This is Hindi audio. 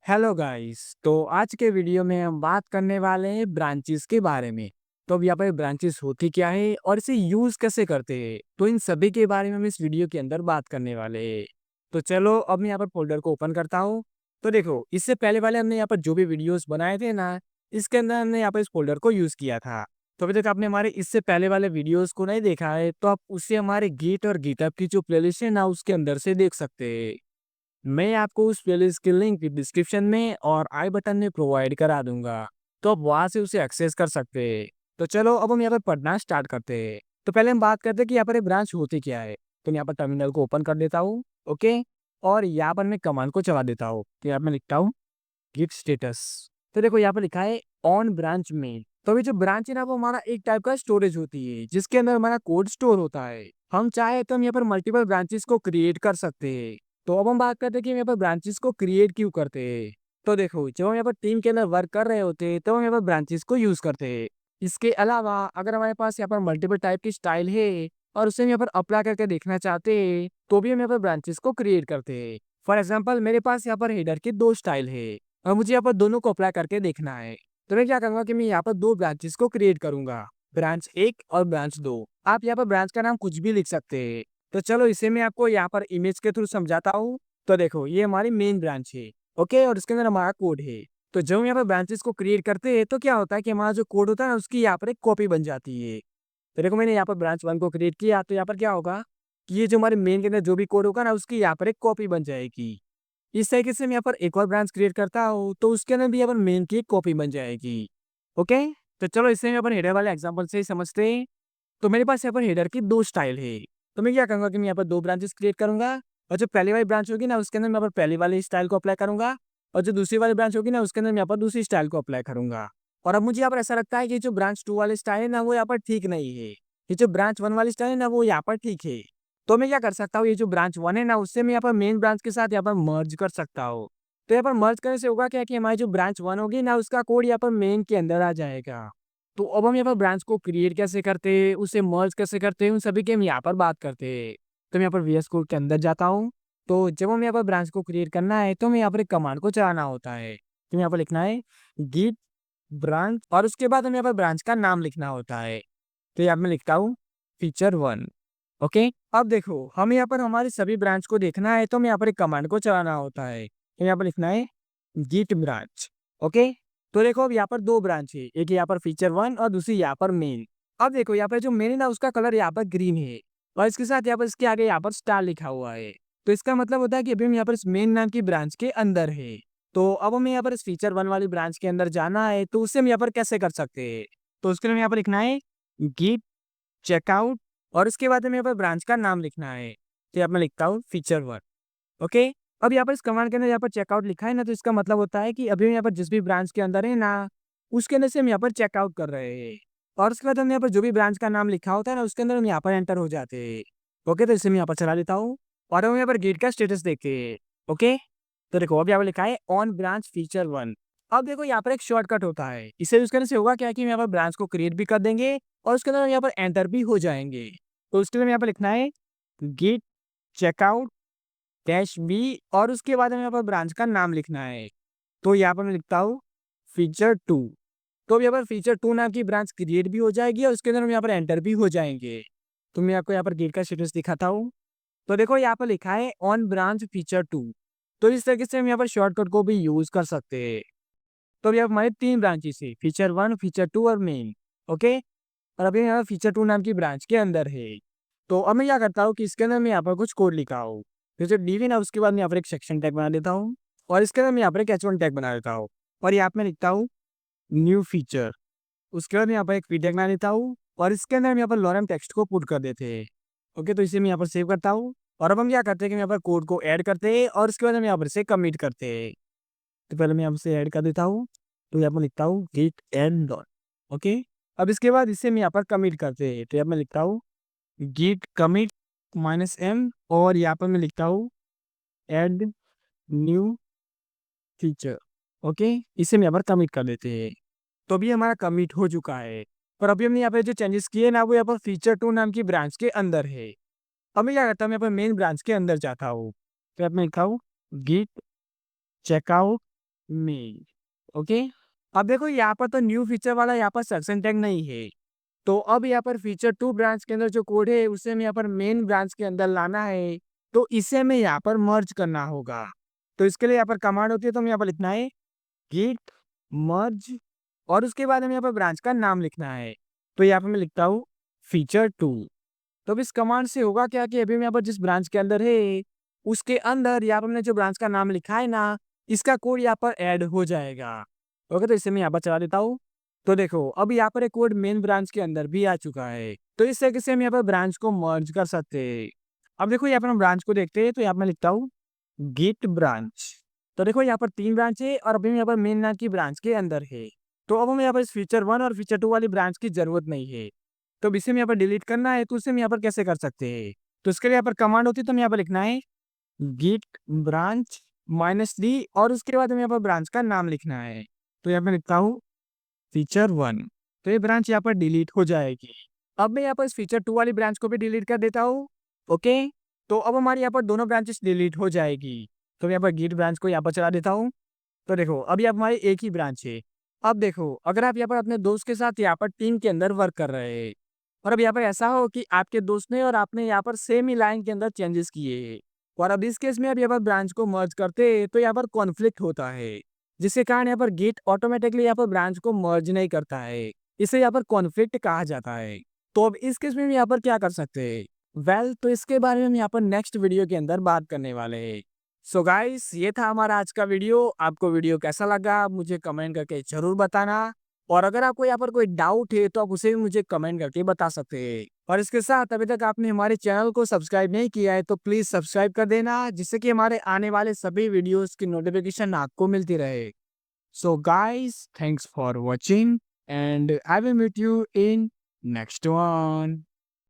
Hello guys. तो आज के वीडियो में हम बात करने वाले हैं ब्रांचेस के बारे में। तो अब यहाँ पर ब्रांचेस होती क्या है और इसे यूज कैसे करते हैं, तो इन सभी के बारे में हम इस वीडियो के अंदर बात करने वाले हैं। तो चलो अब मैं यहाँ पर फोल्डर को ओपन करता हूँ। तो देखो, इससे पहले वाले हमने यहाँ पर जो भी वीडियोस बनाए थे ना, इसके अंदर हमने यहाँ पर इस फोल्डर को यूज किया था। तो अभी तक आपने हमारे इससे पहले वाले वीडियोस को नहीं देखा है, तो आप उससे हमारे गिट और गिटहब की जो प्लेलिस्ट है ना, उसके अंदर से देख सकते हैं। मैं आपको उस प्लेलिस्ट की लिंक डिस्क्रिप्शन में और आई बटन में प्रोवाइड करा दूंगा, तो आप वहां से उसे एक्सेस कर सकते हैं। तो चलो अब हम यहाँ पर पढ़ना स्टार्ट करते हैं। तो पहले हम बात करते हैं कि यहाँ पर ब्रांच होती क्या है। तो मैं यहाँ पर टर्मिनल को ओपन कर देता हूँ। ओके। और यहाँ पर मैं कमांड को चला देता हूँ। तो यहाँ पर मैं लिखता हूँ गिट स्टेटस। तो देखो यहाँ पर लिखा है ऑन ब्रांच में। तो अभी जो ब्रांच है ना, वो हमारा एक टाइप का स्टोरेज होती है जिसके अंदर हमारा कोड स्टोर होता है। हम चाहे तो हम यहाँ पर मल्टीपल ब्रांचेस को क्रिएट कर सकते हैं। तो अब हम बात करते हैं कि हम यहाँ पर ब्रांचेस को क्रिएट क्यों करते हैं। तो देखो, जब हम यहाँ पर टीम के अंदर वर्क कर रहे होते हैं तो हम यहाँ पर ब्रांचेस को यूज करते हैं। इसके अलावा अगर हमारे पास यहाँ पर मल्टीपल टाइप की स्टाइल है और उसे हम यहाँ पर अप्लाई करके देखना चाहते हैं, तो भी हम यहाँ पर ब्रांचेस को क्रिएट करते हैं। फॉर एग्जाम्पल, मेरे पास यहाँ पर हेडर की दो स्टाइल है और मुझे यहाँ पर दोनों को अप्लाई करके देखना है। तो मैं क्या करूंगा कि मैं यहाँ पर दो ब्रांचेस को क्रिएट करूंगा, ब्रांच 1 और ब्रांच 2। आप यहाँ पर ब्रांच का नाम कुछ भी लिख सकते हैं। तो चलो इसे मैं आपको यहाँ पर इमेज के थ्रू समझाता हूँ। तो देखो, ये हमारी मेन ब्रांच है। ओके। और इसके अंदर हमारा कोड है। तो जब हम यहाँ पर ब्रांचेस को क्रिएट करते हैं तो क्या होता है कि हमारा जो कोड होता है ना, उसकी यहाँ पर एक कॉपी बन जाती है। तो देखो, मैंने यहाँ पर ब्रांच 1 को क्रिएट किया, तो यहाँ पर क्या होगा कि ये जो हमारे मेन के अंदर जो भी कोड होगा ना, उसकी यहाँ पर एक कॉपी बन जाएगी। इस तरीके से मैं यहाँ पर एक और ब्रांच क्रिएट करता हूँ, तो उसके अंदर भी यहाँ पर मेन की एक कॉपी बन जाएगी। ओके। तो चलो इसे यहाँ पर हेडर वाले एग्जांपल से ही समझते हैं। तो मेरे पास यहाँ पर हेडर की दो स्टाइल है। तो मैं क्या करूँगा कि मैं यहाँ पर दो ब्रांचेस क्रिएट करूंगा, और जो पहली वाली ब्रांच होगी ना, उसके अंदर मैं यहाँ पर पहली वाली स्टाइल को अप्लाई करूंगा, और जो दूसरी वाली ब्रांच होगी ना, उसके अंदर मैं यहाँ पर दूसरी स्टाइल को अप्लाई करूंगा। और अब मुझे यहाँ पर ऐसा लगता है कि जो ब्रांच 2 वाली स्टाइल है ना, वो यहाँ पर ठीक नहीं है। ये जो ब्रांच 1 वाली स्टाइल है ना, वो यहाँ पर ठीक है। तो मैं क्या कर सकता हूँ, ये जो ब्रांच 1 है ना, उससे मैं यहाँ पर मेन ब्रांच के साथ यहाँ पर मर्ज कर सकता हूँ। तो यहाँ पर मर्ज करने से होगा क्या कि हमारी जो ब्रांच 1 होगी ना, उसका कोड यहाँ पर मेन के अंदर आ जाएगा। तो अब हम यहाँ पर ब्रांच को क्रिएट कैसे करते हैं, उसे मर्ज कैसे करते हैं, उन सभी की हम यहाँ पर बात करते हैं। तो मैं यहाँ पर वीएस कोड के अंदर जाता हूँ। तो जब हम यहाँ पर ब्रांच को क्रिएट करना है, तो हमें यहाँ पर एक कमांड को चलाना होता है। तो यहाँ पर लिखना है गिट ब्रांच, और उसके बाद हमें यहाँ पर ब्रांच का नाम लिखना होता है। तो यहाँ मैं लिखता हूँ फीचर 1। ओके। अब देखो, हमें यहाँ पर हमारी सभी ब्रांच को देखना है, तो हमें यहाँ पर एक कमांड को चलाना होता है। तो यहाँ पर लिखना है गिट ब्रांच। ओके। तो देखो, अब यहाँ पर दो ब्रांच है, एक यहाँ पर फीचर 1 और दूसरी यहाँ पर मेन। अब देखो, यहाँ पर जो मेन है ना, उसका कलर यहाँ पर ग्रीन है, और इसके साथ यहाँ पर इसके आगे यहाँ पर स्टार लिखा हुआ है। तो इसका मतलब होता है कि अभी हम यहाँ पर इस मेन नाम की ब्रांच के अंदर है। तो अब हमें यहाँ पर इस फीचर 1 वाली ब्रांच के अंदर जाना है, तो उससे हम यहाँ पर कैसे कर सकते हैं। तो उसके लिए हमें यहाँ पर लिखना है गिट चेकआउट, और उसके बाद हमें यहाँ पर ब्रांच का नाम लिखना है। तो यहाँ पर मैं लिखता हूँ फीचर 1। ओके। अब यहाँ पर इस कमांड के अंदर यहाँ पर चेकआउट लिखा है ना, तो इसका मतलब होता है कि अभी हम यहाँ पर जिस भी ब्रांच के अंदर है ना, उसके अंदर से हम यहाँ पर चेकआउट कर रहे हैं। और उसके बाद हम यहाँ पर जो भी ब्रांच का नाम लिखा होता है ना, उसके अंदर हम यहाँ पर एंटर हो जाते हैं। ओके। तो इसे मैं यहाँ पर चला लेता हूँ, और हम यहाँ पर गेट का स्टेटस देखते हैं। ओके। तो देखो, अब यहाँ पर लिखा है ऑन ब्रांच फीचर 1। अब देखो, यहाँ पर एक शॉर्टकट होता है, इसे यूज करने से होगा क्या कि हम यहाँ पर ब्रांच को क्रिएट भी कर देंगे और उसके अंदर हम यहाँ पर एंटर भी हो जाएंगे। तो उसके लिए हम यहाँ पर लिखना है गिट चेकआउट -b, और उसके बाद हमें यहाँ पर ब्रांच का नाम लिखना है। तो यहाँ पर मैं लिखता हूँ फीचर 2। तो अब यहाँ पर फीचर 2 नाम की ब्रांच क्रिएट भी हो जाएगी और उसके अंदर हम यहाँ पर एंटर भी हो जाएंगे। तो मैं आपको यहाँ पर गेट का स्टेटस दिखाता हूँ। तो देखो, यहाँ पर लिखा है ऑन ब्रांच फीचर 2। तो इस तरीके से हम यहाँ पर शॉर्टकट को भी यूज कर सकते हैं। तो अभी हमारे तीन ब्रांचेस है, फीचर 1, फीचर 2 और मेन। ओके। और अभी यहाँ फीचर 2 नाम की ब्रांच के अंदर है। तो अब मैं क्या करता हूँ कि इसके अंदर मैं यहाँ पर कुछ कोड लिखा हूँ। जैसे डी है ना, उसके बाद मैं यहाँ पर एक सेक्शन टैग बना देता हूँ, और इसके अंदर मैं यहाँ पर एक H1 टैग बना देता हूँ, और यहाँ पे मैं लिखता हूँ न्यू फीचर। उसके बाद मैं यहाँ पर एक फी टैग बना देता हूँ, और इसके अंदर हम यहाँ पर लॉरम टेक्स्ट को पुट कर देते हैं। ओके। तो इसे मैं यहाँ पर सेव करता हूँ, और अब हम क्या करते हैं कि यहाँ पर कोड को ऐड करते हैं, और उसके बाद हम यहाँ पर से कमिट करते हैं। तो पहले मैं यहाँ से ऐड कर देता हूँ। तो यहाँ पर लिखता हूँ गिट एंड डॉट। ओके। अब इसके बाद इसे मैं यहाँ पर कमिट करते हैं। तो यहाँ मैं लिखता हूँ गिट कमिट -m, और यहाँ पर मैं लिखता हूँ ऐड न्यू फीचर। ओके। इसे हम यहाँ पर कमिट कर देते हैं। तो अभी हमारा कमिट हो चुका है, पर अभी हमने यहाँ पे जो चेंजेस किए ना, वो यहाँ पर फीचर 2 नाम की ब्रांच के अंदर है। अब मैं क्या करता हूँ, यहाँ पर मेन ब्रांच के अंदर जाता हूँ। तो यहाँ पे मैं लिखा हूँ गिट चेकआउट में। ओके, अब देखो यहाँ पर तो न्यू फीचर वाला यहाँ पर सेक्शन टैग नहीं है। तो अब यहाँ पर फीचर 2 ब्रांच के अंदर जो कोड है उसे हमें यहाँ पर मेन ब्रांच के अंदर लाना है। तो इसे हमें यहाँ पर मर्ज करना होगा। तो इसके लिए यहाँ पर कमांड होती है, तो हमें यहाँ पर लिखना है गिट मर्ज और उसके बाद हमें यहाँ पर ब्रांच का नाम लिखना है। तो यहाँ पर मैं लिखता हूँ फीचर 2। तो अब इस कमांड से होगा क्या कि अभी मैं यहाँ पर जिस ब्रांच के अंदर है उसके अंदर यहाँ पर मैंने जो ब्रांच का नाम लिखा है ना, इसका कोड यहाँ पर ऐड हो जाएगा। ओके, तो इसे मैं यहाँ पर चला देता हूँ। तो देखो अब यहाँ पर एक कोड मेन ब्रांच के अंदर भी आ चुका है। तो इस तरीके से हम यहाँ पर ब्रांच को मर्ज कर सकते हैं। अब देखो यहाँ पर हम ब्रांच को देखते हैं, तो यहाँ पर मैं लिखता हूँ गिट ब्रांच। तो देखो यहाँ पर 3 ब्रांच है और अभी हम यहाँ पर मेन नाम की ब्रांच के अंदर है। तो अब हमें यहाँ पर इस फीचर 1 और फीचर 2 वाली ब्रांच की जरूरत नहीं है। तो अब इसे हम यहाँ पर डिलीट करना है, तो उसे हम यहाँ पर कैसे कर सकते हैं? तो इसके लिए यहाँ पर कमांड होती है, तो हम यहाँ पर लिखना है गिट ब्रांच -d और उसके बाद हमें यहाँ पर ब्रांच का नाम लिखना है। तो यहाँ पे लिखता हूँ फीचर 1। तो ये ब्रांच यहाँ पर डिलीट हो जाएगी। अब मैं यहाँ पर इस फीचर 2 वाली ब्रांच को भी डिलीट कर देता हूँ। ओके, तो अब हमारे यहाँ पर दोनों ब्रांचेस डिलीट हो जाएगी। तो मैं यहाँ पर गिट ब्रांच को यहाँ पर चला देता हूँ। तो देखो अभी आप हमारी एक ही ब्रांच है। अब देखो अगर आप यहाँ पर अपने दोस्त के साथ यहाँ पर टीम के अंदर वर्क कर रहे हैं और अब यहाँ पर ऐसा हो कि आपके दोस्त ने और आपने यहाँ पर सेम ही लाइन के अंदर चेंजेस किए हैं और अब इस केस में अब यहाँ पर ब्रांच को मर्ज करते हैं, तो यहाँ पर कॉन्फ्लिक्ट होता है, जिसके कारण यहाँ पर गेट ऑटोमेटिकली यहाँ पर ब्रांच को मर्ज नहीं करता है। इसे यहाँ पर कॉन्फ्लिक्ट कहा जाता है। तो अब इस केस में हम यहाँ पर क्या कर सकते हैं? वेल, तो इसके बारे में हम यहाँ पर नेक्स्ट वीडियो के अंदर बात करने वाले हैं। सो गाइस, ये था हमारा आज का वीडियो। आपको वीडियो कैसा लगा मुझे कमेंट करके जरूर बताना और अगर आपको यहाँ पर कोई डाउट है तो आप उसे भी मुझे कमेंट करके बता सकते हैं। और इसके साथ अभी तक आपने हमारे चैनल को सब्सक्राइब नहीं किया है तो प्लीज सब्सक्राइब कर देना, जिससे कि हमारे आने वाले सभी वीडियोस की नोटिफिकेशन आपको मिलती रहे। So guys, thanks for watching and I will meet you in next one.